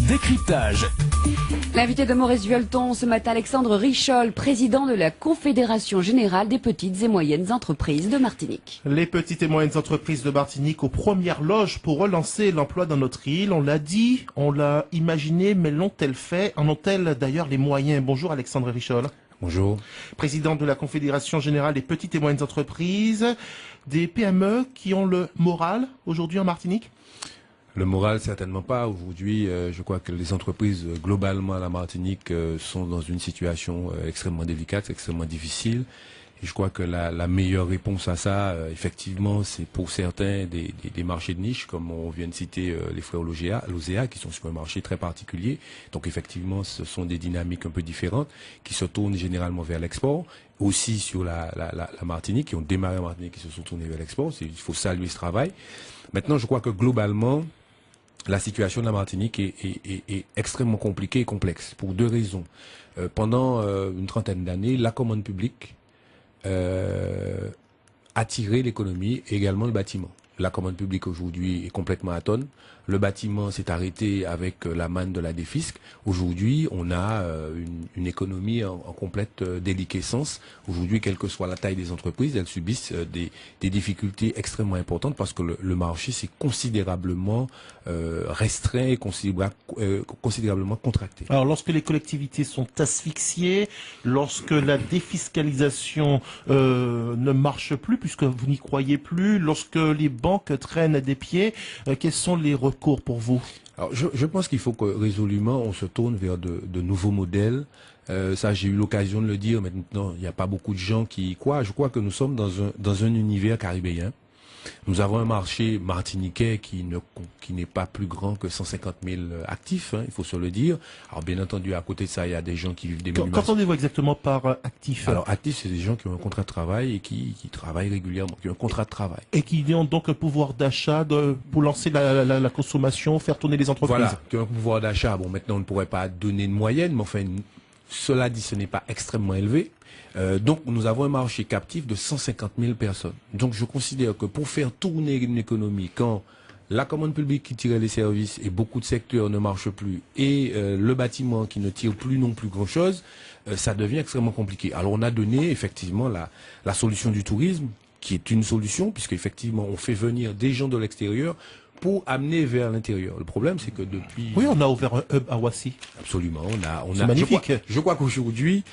Décryptage. L'invité de Maurice Violton ce matin, Alexandre Richol, président de la Confédération Générale des Petites et Moyennes Entreprises de Martinique. Les petites et moyennes entreprises de Martinique aux premières loges pour relancer l'emploi dans notre île. On l'a dit, on l'a imaginé, mais l'ont-elles fait? En ont-elles d'ailleurs les moyens? Bonjour Alexandre Richol. Bonjour. Président de la Confédération Générale des Petites et Moyennes Entreprises, des PME qui ont le moral aujourd'hui en Martinique? Le moral, certainement pas. Aujourd'hui, je crois que les entreprises, globalement à la Martinique, sont dans une situation extrêmement délicate, extrêmement difficile. Et je crois que la meilleure réponse à ça, effectivement, c'est pour certains des marchés de niche, comme on vient de citer les frères Lozéa, qui sont sur un marché très particulier. Donc effectivement, ce sont des dynamiques un peu différentes, qui se tournent généralement vers l'export. Aussi sur la Martinique, qui ont démarré en Martinique, qui se sont tournés vers l'export. Il faut saluer ce travail. Maintenant, je crois que globalement, la situation de la Martinique est extrêmement compliquée et complexe, pour deux raisons. Pendant une trentaine d'années, la commande publique a tiré l'économie et également le bâtiment. La commande publique aujourd'hui est complètement atone. Le bâtiment s'est arrêté avec la manne de la défisque. Aujourd'hui, on a une économie en complète déliquescence. Aujourd'hui, quelle que soit la taille des entreprises, elles subissent des difficultés extrêmement importantes parce que le marché s'est considérablement restreint et considérablement contracté. Alors lorsque les collectivités sont asphyxiées, lorsque la défiscalisation ne marche plus puisque vous n'y croyez plus, lorsque les banques traînent des pieds, quels sont les recours pour vous? Alors, je pense qu'il faut que résolument on se tourne vers de nouveaux modèles. Ça, j'ai eu l'occasion de le dire. Maintenant, il n'y a pas beaucoup de gens qui y croient. Je crois que nous sommes dans un univers caribéen. Nous avons un marché martiniquais qui n'est pas plus grand que 150 000 actifs, hein, il faut se le dire. Alors bien entendu, à côté de ça, il y a des gens qui vivent des minima. Qu'entendez-vous exactement par actif? Alors actifs, c'est des gens qui ont un contrat de travail et qui travaillent régulièrement, qui ont un contrat de travail. Et qui ont donc un pouvoir d'achat pour lancer la consommation, faire tourner les entreprises. Voilà, qui ont un pouvoir d'achat. Bon, maintenant, on ne pourrait pas donner une moyenne, mais enfin, cela dit, ce n'est pas extrêmement élevé. Donc, nous avons un marché captif de 150 000 personnes. Donc, je considère que pour faire tourner une économie, quand la commande publique qui tirait les services et beaucoup de secteurs ne marchent plus, et le bâtiment qui ne tire plus non plus grand-chose, ça devient extrêmement compliqué. Alors, on a donné effectivement la solution du tourisme, qui est une solution, puisque effectivement, on fait venir des gens de l'extérieur pour amener vers l'intérieur. Le problème, c'est que depuis... Oui, on a ouvert un hub à Roissy. Absolument. C'est magnifique. Je crois qu'aujourd'hui,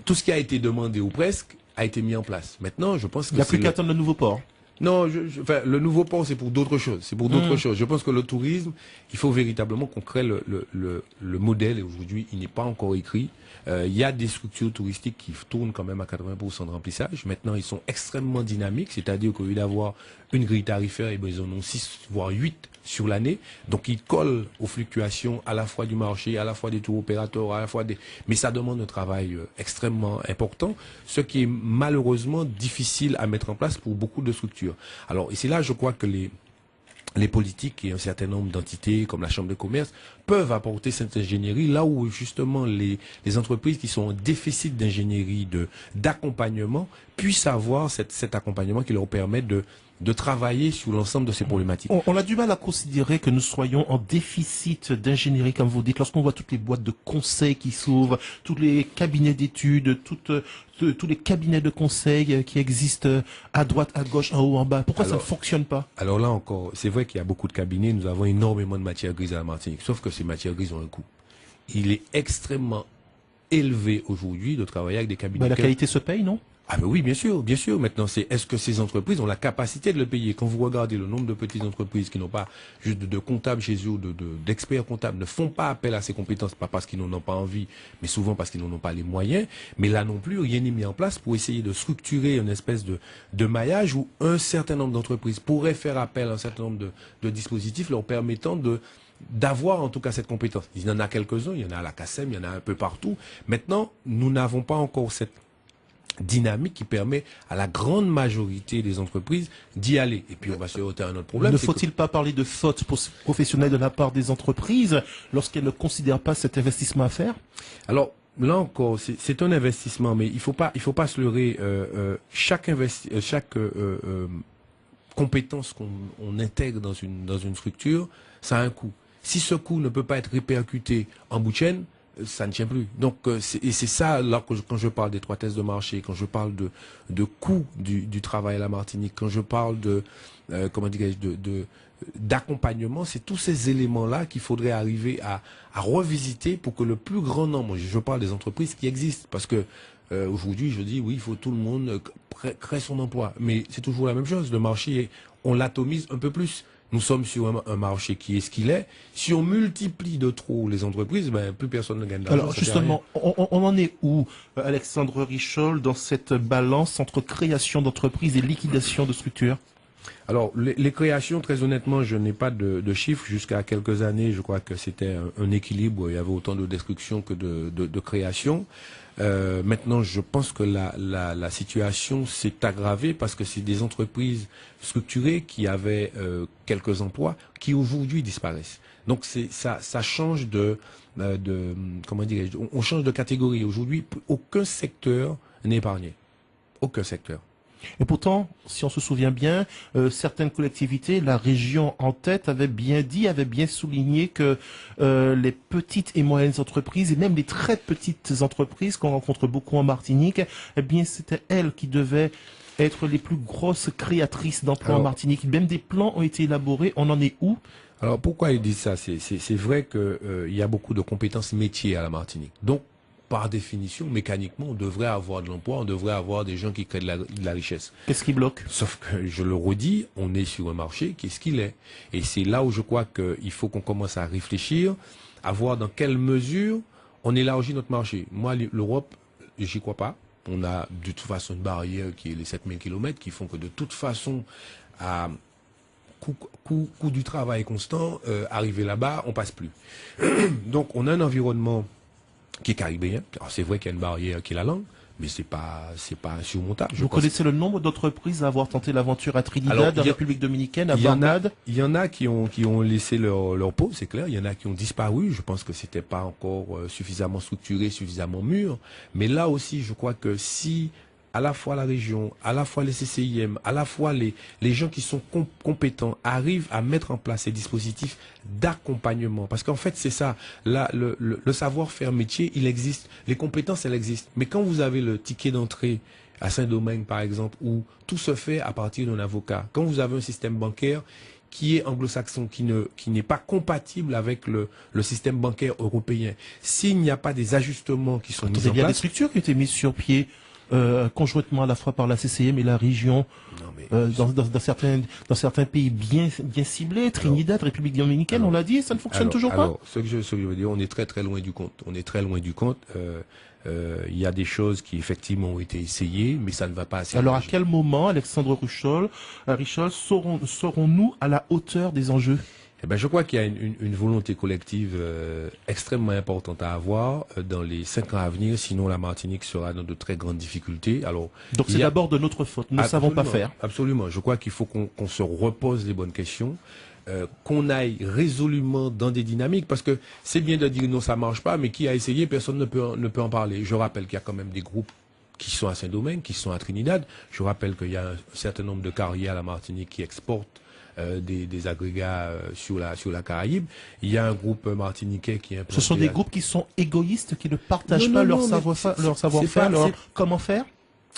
tout ce qui a été demandé ou presque a été mis en place. Maintenant, je pense que... Il n'y a plus qu'à attendre le nouveau port. Non, enfin, le nouveau port, c'est pour d'autres choses. C'est pour d'autres choses. Je pense que le tourisme, il faut véritablement qu'on crée le modèle. Et aujourd'hui, il n'est pas encore écrit. Il y a des structures touristiques qui tournent quand même à 80% de remplissage. Maintenant, ils sont extrêmement dynamiques. C'est-à-dire qu'au lieu d'avoir une grille tarifaire, ils en ont 6, voire 8 sur l'année. Donc, ils collent aux fluctuations à la fois du marché, à la fois des tours opérateurs, à la fois des... Mais ça demande un travail extrêmement important, ce qui est malheureusement difficile à mettre en place pour beaucoup de structures. Alors, et c'est là, je crois que les politiques et un certain nombre d'entités comme la Chambre de commerce peuvent apporter cette ingénierie là où justement les entreprises qui sont en déficit d'ingénierie, d'accompagnement puissent avoir cet accompagnement qui leur permet de travailler sur l'ensemble de ces problématiques. On a du mal à considérer que nous soyons en déficit d'ingénierie, comme vous dites, lorsqu'on voit toutes les boîtes de conseil qui s'ouvrent, tous les cabinets d'études, tous les cabinets de conseil qui existent à droite, à gauche, en haut, en bas. Pourquoi ça ne fonctionne pas? Alors là encore, c'est vrai qu'il y a beaucoup de cabinets, nous avons énormément de matières grises à la Martinique, sauf que ces matières grises ont un coût. Il est extrêmement élevé aujourd'hui de travailler avec des cabinets. La qualité se paye, non? Ah ben oui, bien sûr, bien sûr. Maintenant, est-ce que ces entreprises ont la capacité de le payer? Quand vous regardez le nombre de petites entreprises qui n'ont pas juste de comptables chez eux, d'experts comptables, ne font pas appel à ces compétences, pas parce qu'ils n'en ont pas envie, mais souvent parce qu'ils n'en ont pas les moyens. Mais là non plus, rien n'est mis en place pour essayer de structurer une espèce de maillage où un certain nombre d'entreprises pourraient faire appel à un certain nombre de dispositifs leur permettant d'avoir en tout cas cette compétence. Il y en a quelques-uns, il y en a à la CACEM, il y en a un peu partout. Maintenant, nous n'avons pas encore cette dynamique qui permet à la grande majorité des entreprises d'y aller. Et puis on va se heurter à un autre problème. Ne faut-il pas parler de faute professionnelle de la part des entreprises lorsqu'elles ne considèrent pas cet investissement à faire? Alors, là encore, c'est un investissement, mais il faut pas se leurrer. Chaque compétence qu'on intègre dans une structure, ça a un coût. Si ce coût ne peut pas être répercuté en bout de chaîne, ça ne tient plus. Donc, c'est ça, là, quand je parle d'étroitesse de marché, quand je parle de coût du travail à la Martinique, quand je parle comment dirais-je, d'accompagnement, c'est tous ces éléments-là qu'il faudrait arriver à revisiter pour que le plus grand nombre, je parle des entreprises qui existent, parce que aujourd'hui, je dis, oui, il faut tout le monde crée son emploi. Mais c'est toujours la même chose. Le marché, on l'atomise un peu plus. Nous sommes sur un marché qui est ce qu'il est. Si on multiplie de trop les entreprises, ben, plus personne ne gagne d'argent. Alors justement, on en est où, Alexandre Richol, dans cette balance entre création d'entreprises et liquidation de structures? Alors, les créations, très honnêtement, je n'ai pas de chiffres. Jusqu'à quelques années, je crois que c'était un équilibre. Il y avait autant de destruction que de création. Maintenant, je pense que la situation s'est aggravée parce que c'est des entreprises structurées qui avaient quelques emplois qui aujourd'hui disparaissent. Donc, ça change comment dirais-je, on change de catégorie. Aujourd'hui, aucun secteur n'est épargné. Aucun secteur. Et pourtant, si on se souvient bien, certaines collectivités, la région en tête, avait bien souligné que les petites et moyennes entreprises, et même les très petites entreprises qu'on rencontre beaucoup en Martinique, eh bien, c'était elles qui devaient être les plus grosses créatrices d'emplois en Martinique. Même des plans ont été élaborés. On en est où? Alors, pourquoi ils disent ça? C'est vrai que il y a beaucoup de compétences métiers à la Martinique. Donc, par définition, mécaniquement, on devrait avoir de l'emploi, on devrait avoir des gens qui créent de la richesse. Qu'est-ce qui bloque? Sauf que, je le redis, on est sur un marché qui est ce qu'il est. Et c'est là où je crois qu'il faut qu'on commence à réfléchir, à voir dans quelle mesure on élargit notre marché. Moi, l'Europe, j'y crois pas. On a de toute façon une barrière qui est les 7000 km, qui font que de toute façon, à coût du travail constant, arriver là-bas, on passe plus. Donc, on a un environnement qui est caribéen. Alors c'est vrai qu'il y a une barrière qui est la langue, mais c'est pas insurmontable. Vous connaissez le nombre d'entreprises à avoir tenté l'aventure à Trinidad, en République Dominicaine, à Barnade? Il y en a qui ont laissé leur peau, c'est clair. Il y en a qui ont disparu. Je pense que c'était pas encore suffisamment structuré, suffisamment mûr. Mais là aussi, je crois que si à la fois la région, à la fois les CCIM, à la fois les gens qui sont compétents arrivent à mettre en place ces dispositifs d'accompagnement. Parce qu'en fait, c'est ça. Là, le savoir-faire métier, il existe. Les compétences, elles existent. Mais quand vous avez le ticket d'entrée à Saint-Domingue, par exemple, où tout se fait à partir d'un avocat, quand vous avez un système bancaire qui est anglo-saxon, qui n'est pas compatible avec le système bancaire européen, s'il n'y a pas des ajustements qui sont mis en place... Il y a des structures qui ont été mises sur pied conjointement à la fois par la CCM et la région, dans certains pays bien ciblés, Trinidad, République Dominicaine, on l'a dit, ça ne fonctionne toujours pas. Alors, ce que je veux dire, on est très très loin du compte. On est très loin du compte. Il y a des choses qui effectivement ont été essayées, mais ça ne va pas assez. Alors à quel moment, Alexandre Richol, serons-nous à la hauteur des enjeux? Eh ben, je crois qu'il y a une volonté collective extrêmement importante à avoir dans les 5 ans à venir, sinon la Martinique sera dans de très grandes difficultés. Alors, donc c'est d'abord de notre faute, nous ne savons pas faire. Absolument, je crois qu'il faut qu'on se repose les bonnes questions, qu'on aille résolument dans des dynamiques, parce que c'est bien de dire non, ça marche pas, mais qui a essayé, personne ne peut en parler. Je rappelle qu'il y a quand même des groupes qui sont à Saint-Domingue, qui sont à Trinidad. Je rappelle qu'il y a un certain nombre de carrières à la Martinique qui exportent des agrégats sur la Caraïbe. Il y a un groupe martiniquais qui est implanté. Ce sont des groupes qui sont égoïstes, qui ne partagent pas leur savoir-faire, leur comment faire?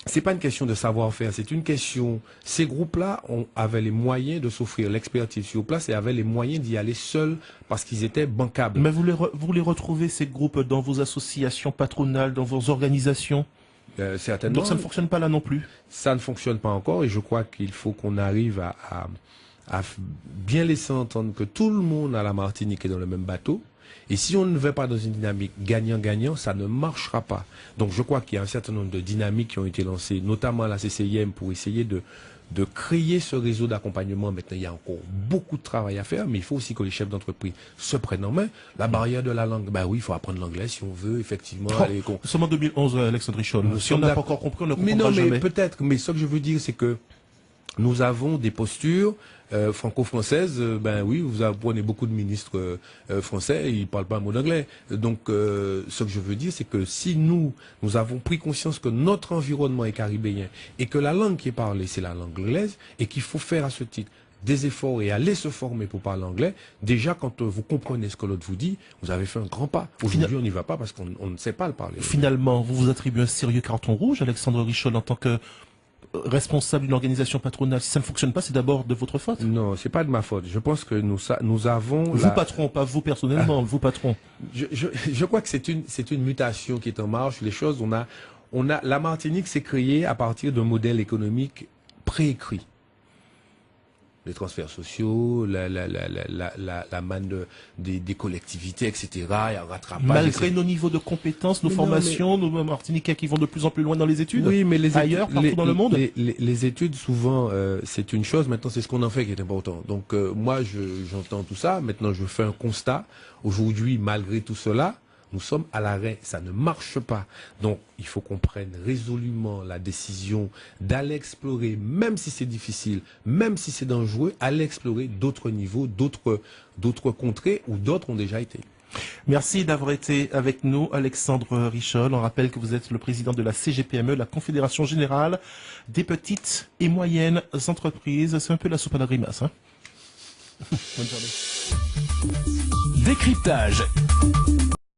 C'est pas une question de savoir-faire, c'est une question... Ces groupes-là avaient les moyens de s'offrir l'expertise sur place et avaient les moyens d'y aller seuls parce qu'ils étaient bancables. Mais vous les retrouvez, ces groupes, dans vos associations patronales, dans vos organisations? Certainement. Donc ça ne fonctionne pas là non plus? Ça ne fonctionne pas encore et je crois qu'il faut qu'on arrive à bien laisser entendre que tout le monde à la Martinique est dans le même bateau. Et si on ne va pas dans une dynamique gagnant-gagnant, ça ne marchera pas. Donc je crois qu'il y a un certain nombre de dynamiques qui ont été lancées, notamment à la CCIM, pour essayer de créer ce réseau d'accompagnement. Maintenant, il y a encore beaucoup de travail à faire, mais il faut aussi que les chefs d'entreprise se prennent en main. La barrière de la langue, ben oui, il faut apprendre l'anglais si on veut effectivement aller... Nous sommes en 2011, Alexandre Richol. Si on n'a pas encore compris, on ne comprendra jamais. Mais peut-être, mais ce que je veux dire, c'est que nous avons des postures franco-françaises. Ben oui, vous prenez beaucoup de ministres français, ils parlent pas un mot d'anglais. Donc, ce que je veux dire, c'est que si nous avons pris conscience que notre environnement est caribéen et que la langue qui est parlée, c'est la langue anglaise, et qu'il faut faire à ce titre des efforts et aller se former pour parler anglais, déjà quand vous comprenez ce que l'autre vous dit, vous avez fait un grand pas. Aujourd'hui, on n'y va pas parce qu'on ne sait pas le parler. Finalement, vous vous attribuez un sérieux carton rouge, Alexandre Richol, en tant que responsable d'une organisation patronale. Si ça ne fonctionne pas, c'est d'abord de votre faute. Non, c'est pas de ma faute. Je pense que nous avons... Vous, patron, pas vous personnellement, vous, patron. Je crois que c'est une mutation qui est en marche. Les choses, la Martinique s'est créée à partir d'un modèle économique préécrit. Les transferts sociaux, la manne des collectivités, etc. Et un rattrapage. Malgré nos niveaux de compétences, nos formations, nos Martiniquais qui vont de plus en plus loin dans les études. Oui, mais ailleurs, partout dans le monde. Les études, souvent, c'est une chose. Maintenant, c'est ce qu'on en fait qui est important. Donc, moi, j'entends tout ça. Maintenant, je fais un constat. Aujourd'hui, malgré tout cela, nous sommes à l'arrêt, ça ne marche pas. Donc, il faut qu'on prenne résolument la décision d'aller explorer, même si c'est difficile, même si c'est dangereux, aller explorer d'autres niveaux, d'autres contrées où d'autres ont déjà été. Merci d'avoir été avec nous, Alexandre Richol. On rappelle que vous êtes le président de la CGPME, la Confédération Générale des Petites et Moyennes Entreprises. C'est un peu la soupe à la grimace, hein? Bonne journée. Décryptage.